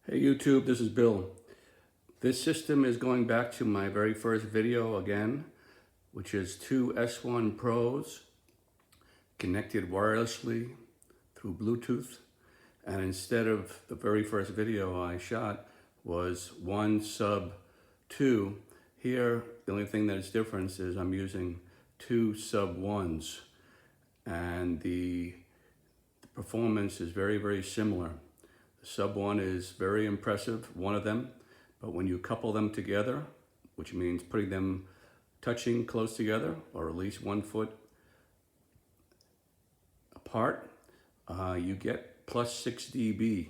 Hey YouTube, this is Bill. This system is going back to my very first video again, which is two S1 Pros connected wirelessly through Bluetooth. And instead of the very first video I shot was one Sub2, here the only thing that is different is I'm using two Sub1s, and the performance is very similar. Sub1 is very impressive, one of them, but when you couple them together, which means putting them touching close together, or at least 1 foot apart, you get plus 6 dB.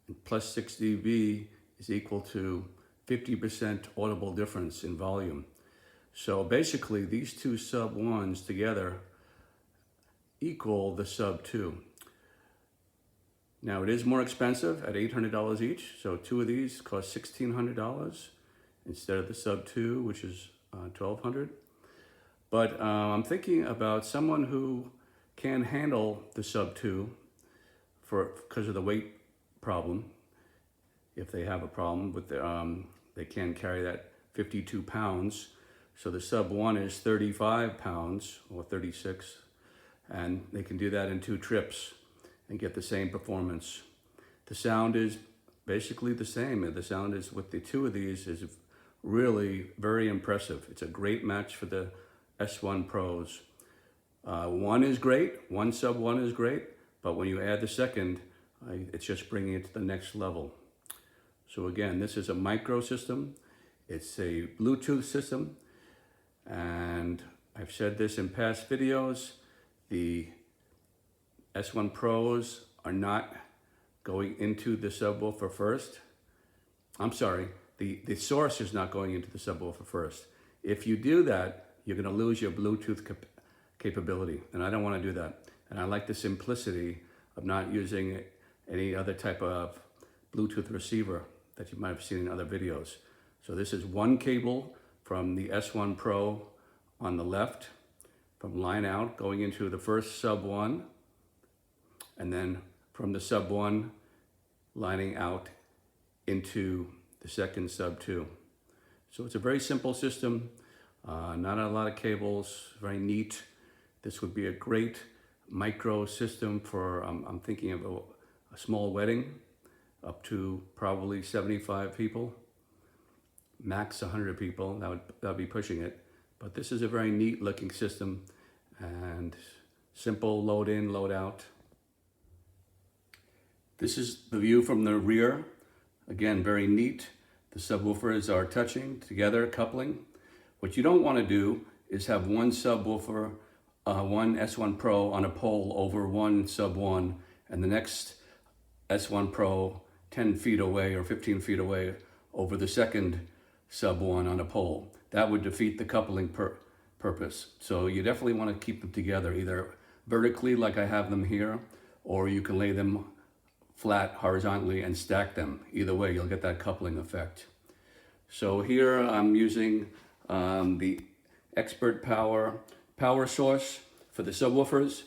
And plus 6 dB is equal to 50% audible difference in volume. So basically, these two Sub1s together equal the Sub2. Now it is more expensive at $800 each, so two of these cost $1,600 instead of the Sub2, which is $1,200. But I'm thinking about someone who can handle the Sub2 because of the weight problem. If they have a problem with they can carry that 52 pounds. So the Sub1 is 35 pounds or 36, and they can do that in 2 trips and get the same performance. The sound is basically the same. The sound is with the two of these is really very impressive. It's a great match for the S1 Pros. One is great, one Sub1 is great, but when you add the second, it's just bringing it to the next level. So again, this is a micro system. It's a Bluetooth system, and I've said this in past videos, the S1 Pros are not going into the subwoofer first. I'm sorry, the source is not going into the subwoofer first. If you do that, you're going to lose your Bluetooth capability, and I don't want to do that. And I like the simplicity of not using any other type of Bluetooth receiver that you might have seen in other videos. So this is one cable from the S1 Pro on the left, from line out going into the first Sub1, and then from the Sub1 lining out into the second Sub2. So it's a very simple system, not a lot of cables, very neat. This would be a great micro system for, I'm thinking of a small wedding, up to probably 75 people, max 100 people, that would be pushing it. But this is a very neat looking system, and simple load in, load out. This is the view from the rear. Again, very neat. The subwoofers are touching together, coupling. What you don't want to do is have one subwoofer, one S1 Pro on a pole over one Sub1, and the next S1 Pro 10 feet away or 15 feet away over the second Sub1 on a pole. That would defeat the coupling purpose. So you definitely want to keep them together, either vertically like I have them here, or you can lay them flat horizontally and stack them. Either way, you'll get that coupling effect. So here I'm using the Expert power source for the subwoofers,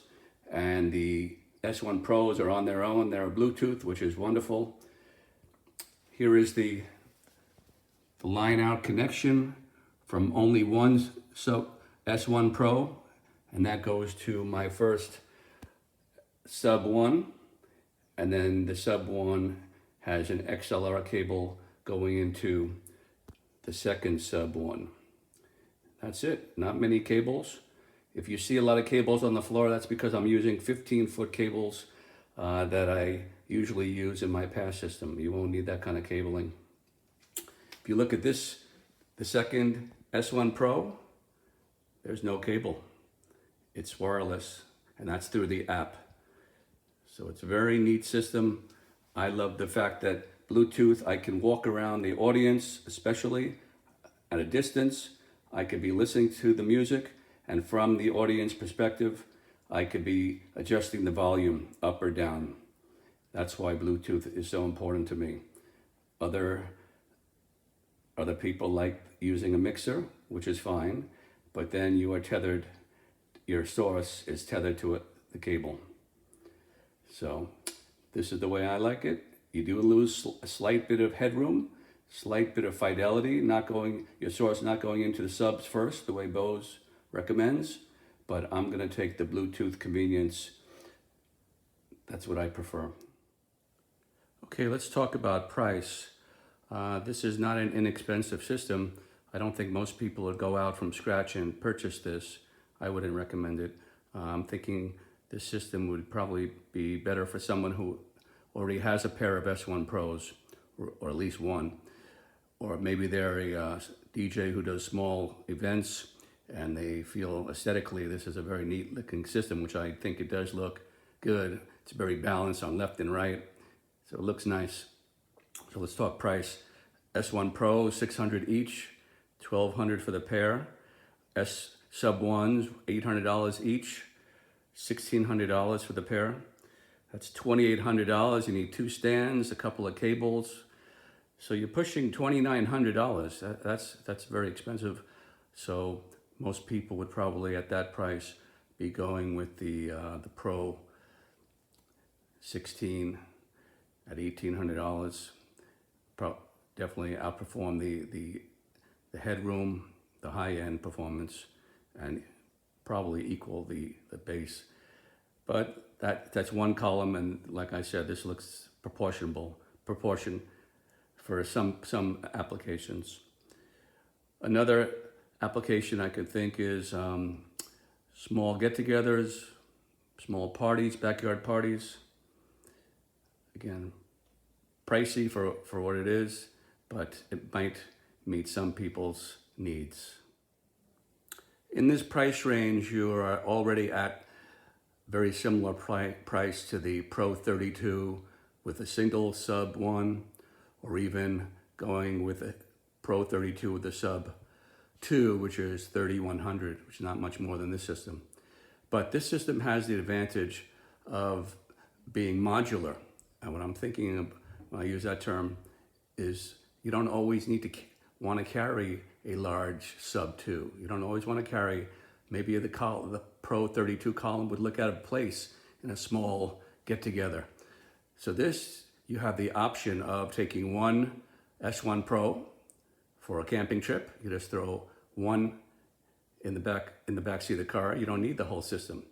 and the S1 Pros are on their own. They're Bluetooth, which is wonderful. Here is the line out connection from only one S1 Pro, and that goes to my first Sub1. And then the Sub1 has an XLR cable going into the second Sub1. That's it, not many cables. If you see a lot of cables on the floor, that's because I'm using 15-foot cables that I usually use in my PAS system. You won't need that kind of cabling. If you look at this, the second S1 Pro, there's no cable. It's wireless, and that's through the app. So it's a very neat system. I love the fact that Bluetooth, I can walk around the audience, especially at a distance. I could be listening to the music, and from the audience perspective, I could be adjusting the volume up or down. That's why Bluetooth is so important to me. Other people like using a mixer, which is fine, but then you are tethered, your source is tethered to the cable. So this is the way I like it. You do lose a slight bit of headroom, slight bit of fidelity, your source not going into the subs first, the way Bose recommends, but I'm gonna take the Bluetooth convenience. That's what I prefer. Okay, let's talk about price. This is not an inexpensive system. I don't think most people would go out from scratch and purchase this. I wouldn't recommend it. I'm thinking this system would probably be better for someone who already has a pair of S1Pros, or at least one. Or maybe they're a DJ who does small events and they feel aesthetically this is a very neat looking system, which I think it does look good. It's very balanced on left and right, so it looks nice. So let's talk price. S1Pro, $600 each, $1,200 for the pair. Sub1s, $800 each, $1,600 for the pair. That's $2,800. You need 2 stands, a couple of cables. So you're pushing $2,900. That's very expensive. So most people would probably at that price be going with the Pro 16 at $1,800. Definitely outperform the headroom, the high-end performance, and probably equal the bass. But that's one column, and like I said, this looks proportion for some applications. Another application I could think is small get-togethers, small parties, backyard parties. Again, pricey for what it is, but it might meet some people's needs. In this price range, you are already at very similar price to the Pro 32 with a single sub 1, or even going with a Pro 32 with a sub 2, which is $3,100, which is not much more than this system. But this system has the advantage of being modular. And what I'm thinking of when I use that term is you don't always need to want to carry a large sub 2. You don't always want to carry, maybe the Pro 32 column would look out of place in a small get-together. So this, you have the option of taking one S1Pro for a camping trip. You just throw one in the back seat of the car. You don't need the whole system.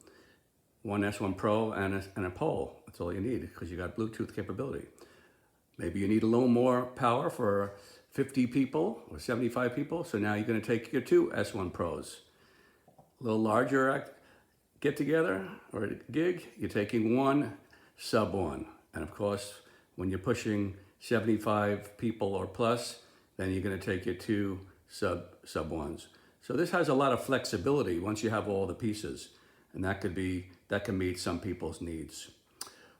One S1Pro and a pole. That's all you need because you got Bluetooth capability. Maybe you need a little more power for 50 people or 75 people. So now you're going to take your 2 S1Pros. A little larger get together or a gig, you're taking one sub 1. And of course, when you're pushing 75 people or plus, then you're going to take your 2 sub 1s. So this has a lot of flexibility once you have all the pieces, and that can meet some people's needs.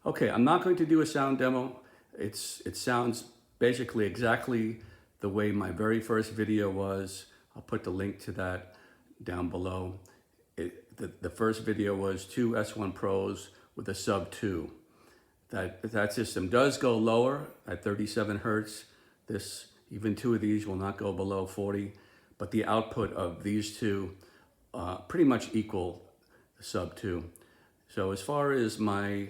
Okay, I'm not going to do a sound demo. It sounds basically exactly the way my very first video was. I'll put the link to that down below. The first video was 2 S1Pros with a sub 2. That system does go lower at 37 hertz. Even 2 of these will not go below 40, but the output of these 2 pretty much equal the sub 2. So as far as my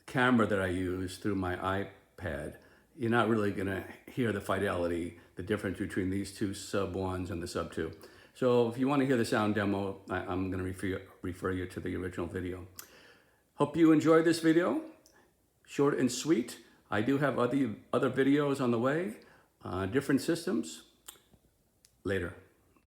camera that I use through my iPad, you're not really gonna hear the fidelity, the difference between these 2 sub 1s and the sub 2. So if you want to hear the sound demo, I'm going to refer you to the original video. Hope you enjoyed this video. Short and sweet. I do have other videos on the way, different systems. Later.